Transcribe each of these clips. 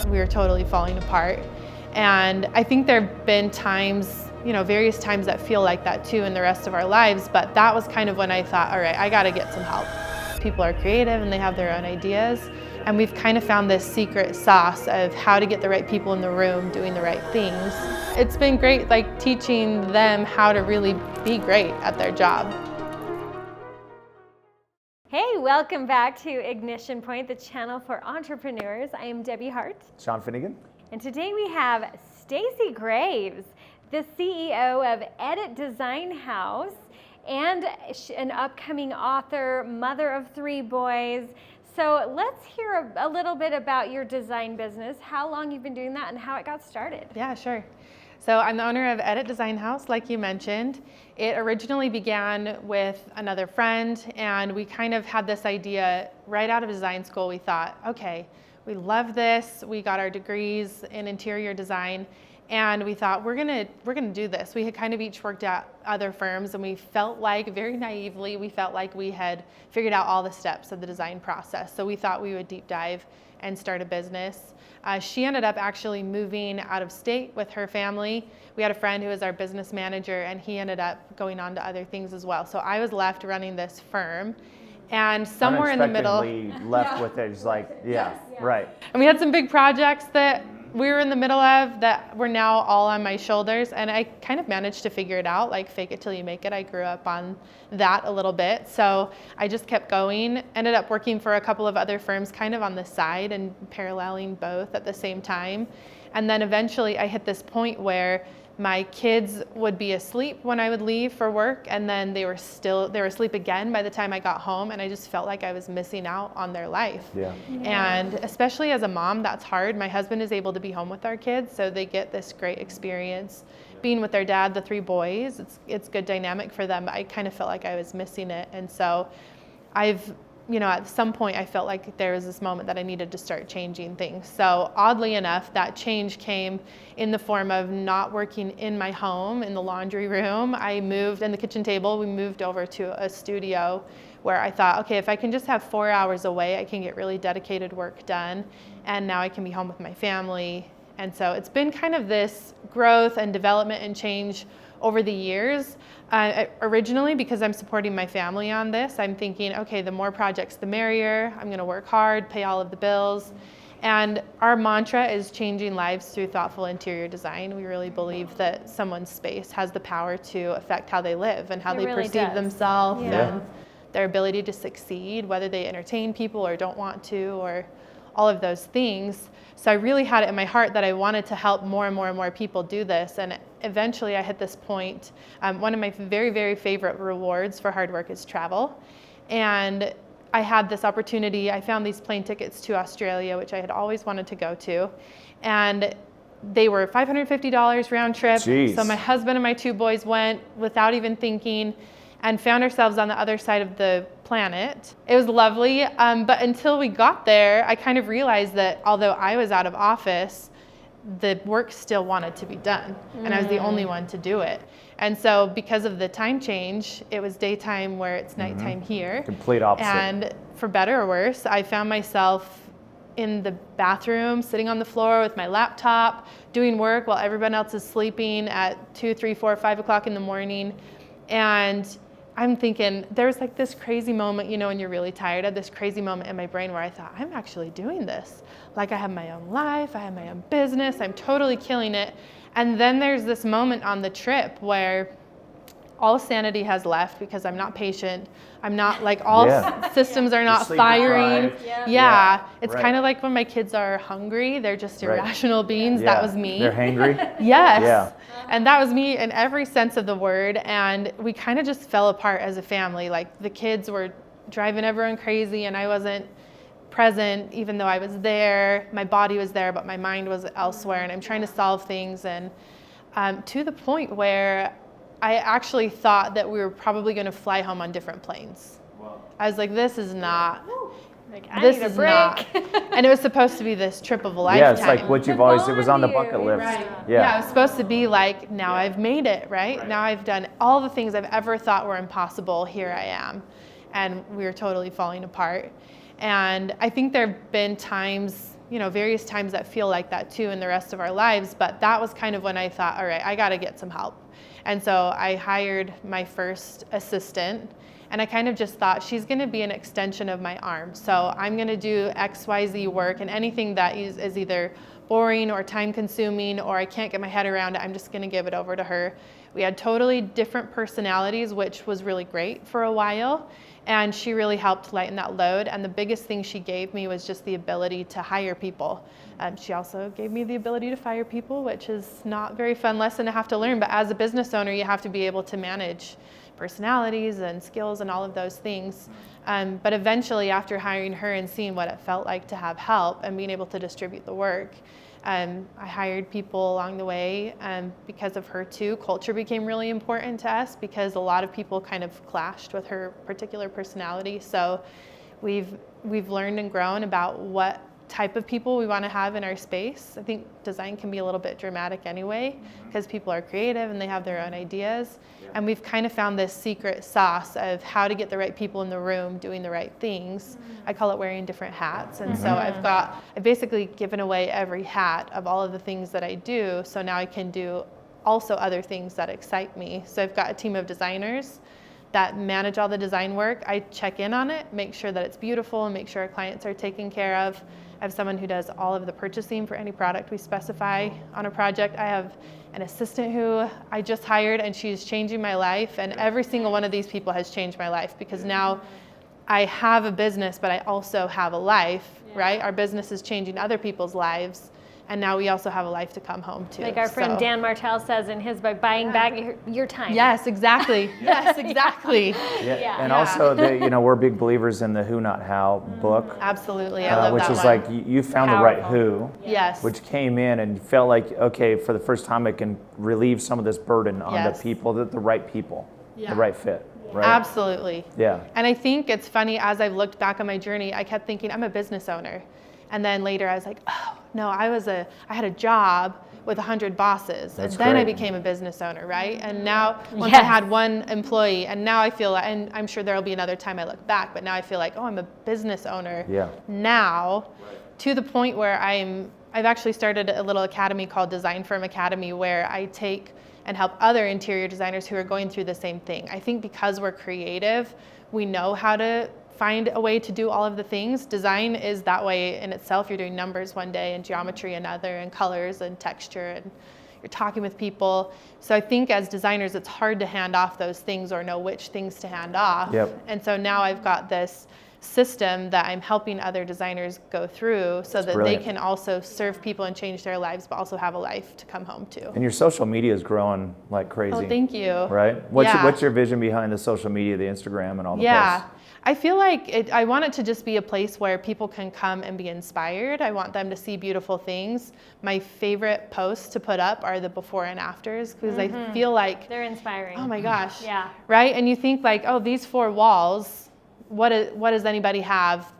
we were totally falling apart. And I think there have been times, various times that feel like that too in the rest of our lives, but that was kind of when I thought, all right, I gotta get some help. People are creative and they have their own ideas, and we've kind of found this secret sauce of how to get the right people in the room doing the right things. It's been great, like teaching them how to really be great at their job. Hey, welcome back to Ignition Point, the channel for entrepreneurs. I am Debbie Hart. Sean Finnegan. And today we have Stacie Graves, the CEO of Edit Design House and an upcoming author, mother of 3 boys. So let's hear a little bit about your design business, how long you've been doing that and how it got started. Yeah, sure. So I'm the owner of Edit Design House, like you mentioned. It originally began with another friend, and we kind of had this idea right out of design school. We thought, okay, we love this. We got our degrees in interior design, and we thought we're gonna do this. We had kind of each worked at other firms, and we felt like, very naively, we felt like we had figured out all the steps of the design process. So we thought we would deep dive and start a business. She ended up actually moving out of state with her family. We had a friend who was our business manager, and he ended up going on to other things as well. So I was left running this firm, and somewhere in the middle, left with it. It's like, right. And we had some big projects that we were in the middle of that were now all on my shoulders, and I kind of managed to figure it out, like fake it till you make it. I grew up on that a little bit, so I just kept going, ended up working for a couple of other firms kind of on the side and paralleling both at the same time. And then eventually I hit this point where my kids would be asleep when I would leave for work, and then they were asleep again by the time I got home, and I just felt like I was missing out on their life. Yeah. And especially as a mom, that's hard. My husband is able to be home with our kids, so they get this great experience being with their dad, the 3 boys. It's good dynamic for them, but I kind of felt like I was missing it. And so at some point I felt like there was this moment that I needed to start changing things. So oddly enough, that change came in the form of not working in my home, in the laundry room. I moved in the kitchen table. We moved over to a studio where I thought, okay, if I can just have 4 hours away, I can get really dedicated work done. And now I can be home with my family. And so it's been kind of this growth and development and change over the years. Originally, because I'm supporting my family on this, I'm thinking, okay, the more projects, the merrier. I'm gonna work hard, pay all of the bills. And our mantra is changing lives through thoughtful interior design. We really believe that someone's space has the power to affect how they live and how they really perceive does. themselves Yeah. and their ability to succeed, whether they entertain people or don't want to, or all of those things. So I really had it in my heart that I wanted to help more and more and more people do this. And eventually I hit this point. One of my very, very favorite rewards for hard work is travel. And I had this opportunity. I found these plane tickets to Australia, which I had always wanted to go to. And they were $550 round trip. Jeez. So my husband and my 2 boys went without even thinking, and found ourselves on the other side of the planet. It was lovely, but until we got there, I kind of realized that although I was out of office, the work still wanted to be done, and I was the only one to do it. And so because of the time change, it was daytime where it's nighttime here. Complete opposite. And for better or worse, I found myself in the bathroom, sitting on the floor with my laptop, doing work while everyone else is sleeping at 2, 3, 4, 5 o'clock in the morning. And I'm thinking, there was like this crazy moment, when you're really tired, of this crazy moment in my brain where I thought, I'm actually doing this. Like I have my own life, I have my own business, I'm totally killing it. And then there's this moment on the trip where all sanity has left because I'm not patient. I'm not like systems are not firing. It's kind of like when my kids are hungry, they're just irrational beings. That was me. They're hangry. Yes. Yeah. And that was me in every sense of the word. And we kind of just fell apart as a family. Like the kids were driving everyone crazy, and I wasn't present even though I was there. My body was there, but my mind was elsewhere. And I'm trying to solve things, and to the point where I actually thought that we were probably going to fly home on different planes. Wow. I was like, this is not. I need a break. And it was supposed to be this trip of a lifetime. Yeah, it's like what you've always, it was on the bucket list. Right. Yeah. It was supposed to be like, now I've made it, right? Now I've done all the things I've ever thought were impossible. Here I am. And we were totally falling apart. And I think there have been times, various times that feel like that too in the rest of our lives. But that was kind of when I thought, all right, I got to get some help. And so I hired my first assistant, and I kind of just thought, she's going to be an extension of my arm. So I'm going to do XYZ work, and anything that is either boring or time consuming or I can't get my head around it, I'm just going to give it over to her. We had totally different personalities, which was really great for a while. And she really helped lighten that load. And the biggest thing she gave me was just the ability to hire people. She also gave me the ability to fire people, which is not a very fun lesson to have to learn. But as a business owner, you have to be able to manage personalities and skills and all of those things. But eventually, after hiring her and seeing what it felt like to have help and being able to distribute the work, I hired people along the way. Because of her too, culture became really important to us because a lot of people kind of clashed with her particular personality. So we've learned and grown about what type of people we want to have in our space. I think design can be a little bit dramatic anyway because people are creative and they have their own ideas. And we've kind of found this secret sauce of how to get the right people in the room doing the right things. I call it wearing different hats. And so I've basically given away every hat of all of the things that I do. So now I can do also other things that excite me. So I've got a team of designers that manage all the design work. I check in on it, make sure that it's beautiful, and make sure our clients are taken care of. I have someone who does all of the purchasing for any product we specify on a project. I have an assistant who I just hired, and she's changing my life. And every single one of these people has changed my life because now I have a business, but I also have a life, right? Our business is changing other people's lives. And now we also have a life to come home to. Like our friend Dan Martell says in his book, buying back your time. Yes, exactly. Yes, exactly. And also, we're big believers in the Who Not How book. Absolutely, I love which that is one. like you found the right who, Yes. which came in and felt like, okay, for the first time I can relieve some of this burden on the people, the right people, the right fit. Right? Absolutely. Yeah. And I think it's funny, as I've looked back on my journey, I kept thinking I'm a business owner. And then later I was like, oh, no, I had a job with 100 bosses. That's and then great. I became a business owner, right? And now, once I had one employee, and now I feel, and I'm sure there'll be another time I look back, but now I feel like, oh, I'm a business owner now, to the point where I've actually started a little academy called Design Firm Academy, where I take and help other interior designers who are going through the same thing. I think because we're creative, we know how to find a way to do all of the things. Design is that way in itself. You're doing numbers one day and geometry another and colors and texture, and you're talking with people. So I think as designers, it's hard to hand off those things or know which things to hand off. And so now I've got this system that I'm helping other designers go through so that they can also serve people and change their lives, but also have a life to come home to. And your social media is growing like crazy. Oh, thank you. Right? What's your vision behind the social media, the Instagram and all the posts? I feel like I want it to just be a place where people can come and be inspired. I want them to see beautiful things. My favorite posts to put up are the before and afters because I feel like they're inspiring. Oh my gosh. Yeah. Right? And you think like, oh, these four walls, what does anybody have?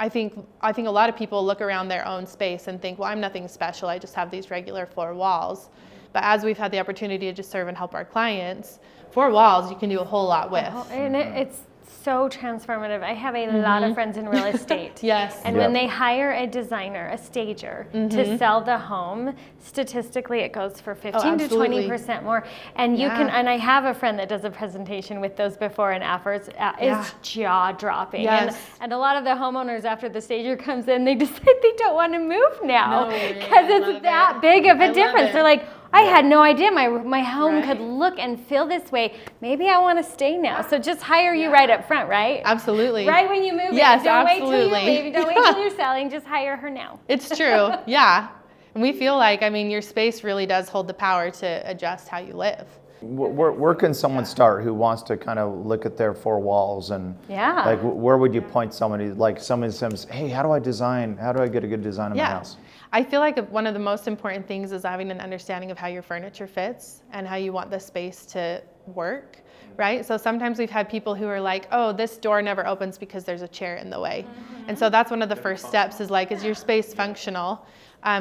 I think a lot of people look around their own space and think, well, I'm nothing special. I just have these regular four walls. But as we've had the opportunity to just serve and help our clients, four walls you can do a whole lot with. And it's so transformative. I have a lot of friends in real estate. And when they hire a designer, a stager, to sell the home, statistically it goes for 15 to 20% more. And you can, and I have a friend that does a presentation with those before and afters. It's jaw dropping. And a lot of the homeowners, after the stager comes in, they decide they don't want to move now because it's that big of a difference. They're like, I had no idea my home could look and feel this way. Maybe I want to stay now. So just hire you right up front, right? Absolutely. Right when you move in. Don't wait till you leave. Don't wait till you're selling. Just hire her now. It's true. And we feel like, your space really does hold the power to adjust how you live. Where can someone start who wants to kind of look at their four walls and like where would you point somebody, like someone says, hey, how do I get a good design in my house? I feel like one of the most important things is having an understanding of how your furniture fits and how you want the space to work, right? So sometimes we've had people who are like, oh, this door never opens because there's a chair in the way. And so that's one of the first steps is like, is your space functional?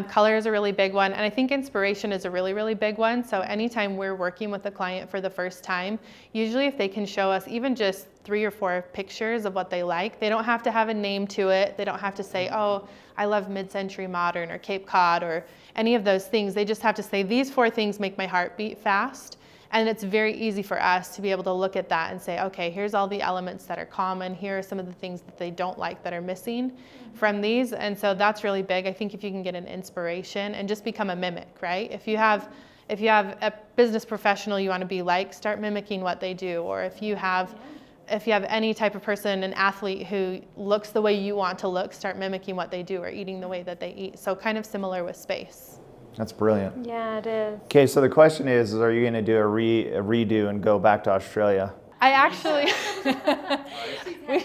Color is a really big one. And I think inspiration is a really, really big one. So anytime we're working with a client for the first time, usually if they can show us even just 3 or 4 pictures of what they like, they don't have to have a name to it. They don't have to say, oh, I love mid-century modern or Cape Cod or any of those things. They just have to say, these 4 things make my heart beat fast. And it's very easy for us to be able to look at that and say, okay, here's all the elements that are common. Here are some of the things that they don't like that are missing from these. And so that's really big. I think if you can get an inspiration and just become a mimic, right? If you have a business professional you want to be like, start mimicking what they do. Or if you have any type of person, an athlete who looks the way you want to look, start mimicking what they do or eating the way that they eat. So kind of similar with space. That's brilliant. Yeah, it is. Okay, so the question is are you going to do a redo and go back to Australia? I actually, we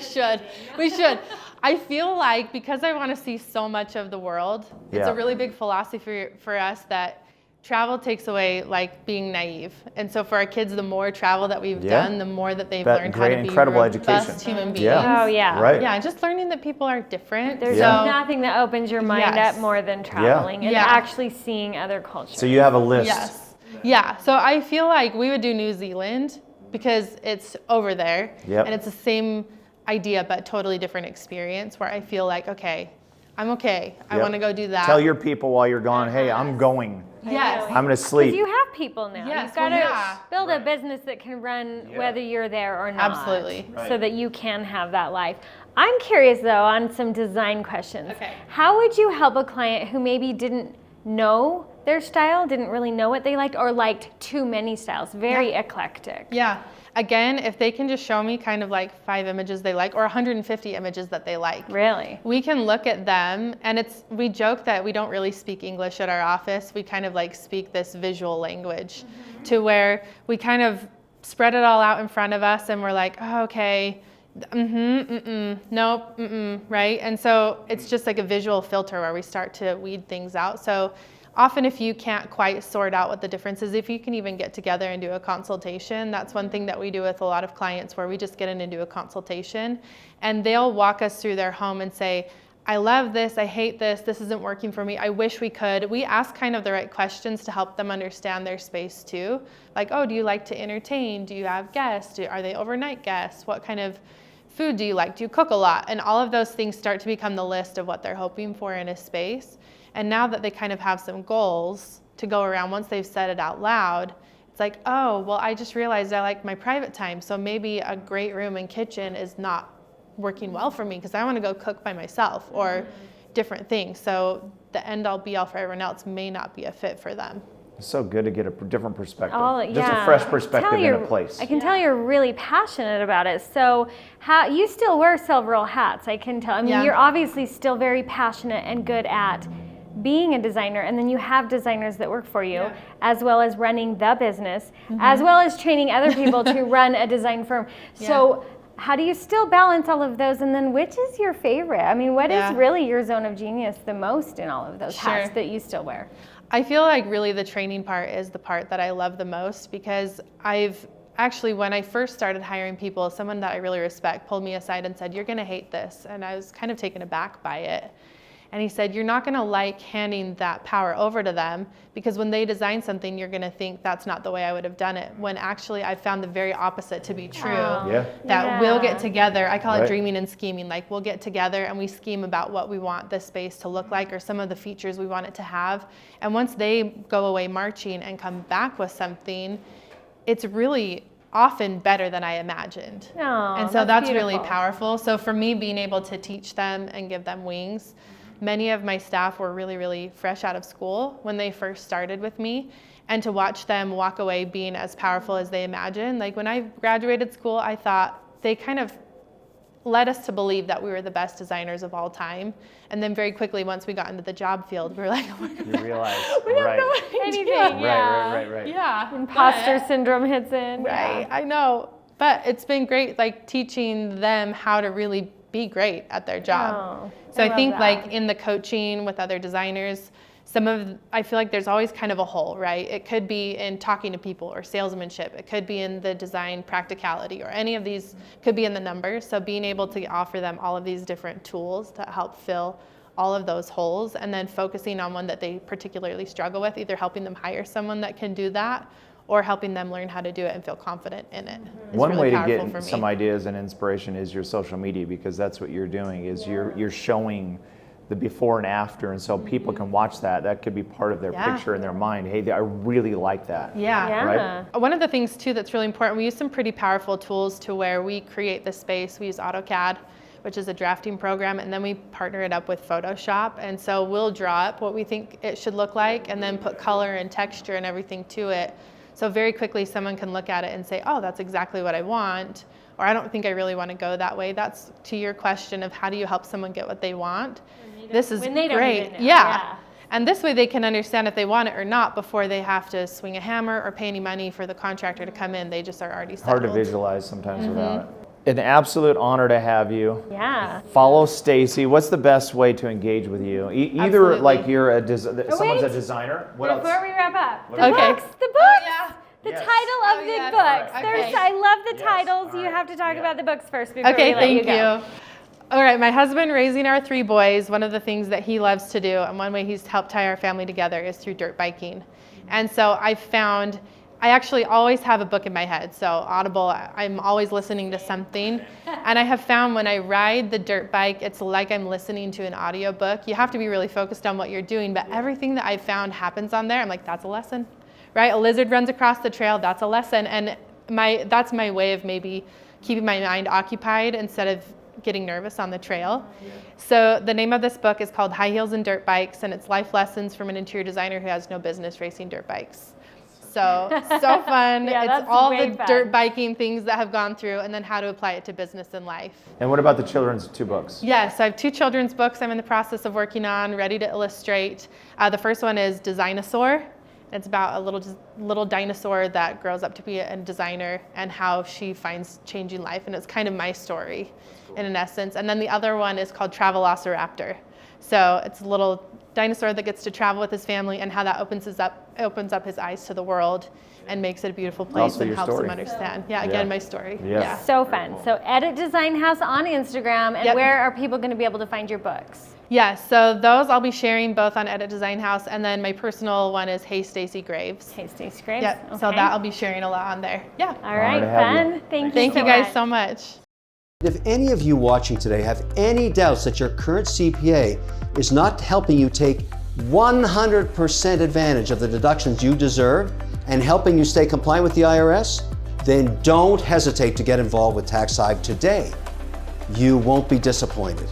should. I feel like because I want to see so much of the world, it's a really big philosophy for us that travel takes away like being naive. And so for our kids, the more travel that we've done, the more that they've learned how to be robust human beings. Oh, yeah. Right. Yeah, just learning that people are different. There's nothing that opens your mind up more than traveling and actually seeing other cultures. So you have a list. Yes. Yeah, so I feel like we would do New Zealand because it's over there and it's the same idea but totally different experience where I feel like, okay, I'm okay. I want to go do that. Tell your people while you're gone, hey, I'm going. Yes. I'm going to sleep. Because you have people now. Yes, You've got to build a business that can run whether you're there or not. Absolutely. So that you can have that life. I'm curious, though, on some design questions. Okay. How would you help a client who maybe didn't know their style, didn't really know what they liked, or liked too many styles, very eclectic? Yeah. Again, if they can just show me kind of like 5 images they like or 150 images that they like. Really? We can look at them and we joke that we don't really speak English at our office. We kind of like speak this visual language to where we kind of spread it all out in front of us and we're like, oh, okay, nope, right? And so it's just like a visual filter where we start to weed things out. So often if you can't quite sort out what the difference is, if you can even get together and do a consultation, that's one thing that we do with a lot of clients where we just get in and do a consultation and they'll walk us through their home and say, I love this, I hate this isn't working for me, I wish we could. We ask kind of the right questions to help them understand their space too. Like, oh, do you like to entertain? Do you have guests? Are they overnight guests? What kind of food do you like? Do you cook a lot? And all of those things start to become the list of what they're hoping for in a space. And now that they kind of have some goals to go around, once they've said it out loud, it's like, oh, well, I just realized I like my private time. So maybe a great room and kitchen is not working well for me because I want to go cook by myself or different things. So the end all be all for everyone else may not be a fit for them. It's so good to get a different perspective. Just a fresh perspective in a place. I can tell you're really passionate about it. So how you still wear several hats, I can tell. I mean, you're obviously still very passionate and good at being a designer, and then you have designers that work for you, as well as running the business, as well as training other people to run a design firm. So how do you still balance all of those, and then which is your favorite? I mean, what is really your zone of genius the most in all of those hats that you still wear? I feel like really the training part is the part that I love the most because I've actually, when I first started hiring people, someone that I really respect pulled me aside and said, you're going to hate this. And I was kind of taken aback by it. And he said, you're not going to like handing that power over to them because when they design something, you're going to think that's not the way I would have done it. When actually I found the very opposite to be true. That we'll get together. I call it dreaming and scheming. Like we'll get together and we scheme about what we want this space to look like or some of the features we want it to have. And once they go away marching and come back with something, it's really often better than I imagined. And so that's really powerful. So for me, being able to teach them and give them wings, many of my staff were really, really fresh out of school when they first started with me. And to watch them walk away being as powerful as they imagined. Like when I graduated school, I thought they kind of led us to believe that we were the best designers of all time. And then very quickly, once we got into the job field, we were like, oh you realize, we have no idea. Right. Yeah. Imposter syndrome hits in. Right, I know. But it's been great, like teaching them how to really be great at their job. So I think like in the coaching with other designers, I feel like there's always kind of a hole, right? It could be in talking to people or salesmanship. It could be in the design practicality, or any of these could be in the numbers. So being able to offer them all of these different tools to help fill all of those holes, and then focusing on one that they particularly struggle with, either helping them hire someone that can do that or helping them learn how to do it and feel confident in it. One really way to get some ideas and inspiration is your social media, because that's what you're doing, is you're showing the before and after, and so people can watch that. That could be part of their picture in their mind. Hey, I really like that. Right? One of the things too that's really important, we use some pretty powerful tools to where we create the space. We use AutoCAD, which is a drafting program, and then we partner it up with Photoshop. And so we'll draw up what we think it should look like and then put color and texture and everything to it. So very quickly someone can look at it and say, oh, that's exactly what I want, or I don't think I really want to go that way. That's to your question of how do you help someone get what they want. This is when they don't great. Even know. Yeah. And this way they can understand if they want it or not before they have to swing a hammer or pay any money for the contractor to come in. They just are already settled. Hard to visualize sometimes without it. An absolute honor to have you. Yeah. Follow Stacy. What's the best way to engage with you? Either Absolutely. like you're someone's a designer. What else? Before we wrap up, the Okay. books. The books. Oh, yeah. The Yes. title of the yes. books. Okay. I love the Yes. titles. All You right. have to talk about the books first before Okay, we let thank you go. All right, my husband raising our 3 boys, one of the things that he loves to do, and one way he's helped tie our family together, is through dirt biking. And so I found, I actually always have a book in my head. So Audible, I'm always listening to something. And I have found when I ride the dirt bike, it's like I'm listening to an audiobook. You have to be really focused on what you're doing, but everything that I've found happens on there. I'm like, that's a lesson, right? A lizard runs across the trail, that's a lesson. And that's my way of maybe keeping my mind occupied instead of getting nervous on the trail. So the name of this book is called High Heels and Dirt Bikes, and it's life lessons from an interior designer who has no business racing dirt bikes. So fun. It's all the fun. dirt biking things that have gone through, and then how to apply it to business and life. And what about the children's 2 books? Yes, I have 2 children's books I'm in the process of working on, ready to illustrate. The first one is Designosaur. It's about a little dinosaur that grows up to be a designer and how she finds changing life, and it's kind of my story in an essence. And then the other one is called Travelociraptor. So it's a little dinosaur that gets to travel with his family, and how that opens up his eyes to the world and makes it a beautiful place Also and your helps story. him understand. Again, my story. Yeah. So fun. So Edit Design House on Instagram, and where are people going to be able to find your books? Yeah, so those I'll be sharing both on Edit Design House, and then my personal one is Hey Stacie Graves. Hey Stacie Graves. Yep, Okay. so that I'll be sharing a lot on there. Yeah. All right, to have fun. you. Thank you guys so much. If any of you watching today have any doubts that your current CPA is not helping you take 100% advantage of the deductions you deserve and helping you stay compliant with the IRS, then don't hesitate to get involved with TaxHive today. You won't be disappointed.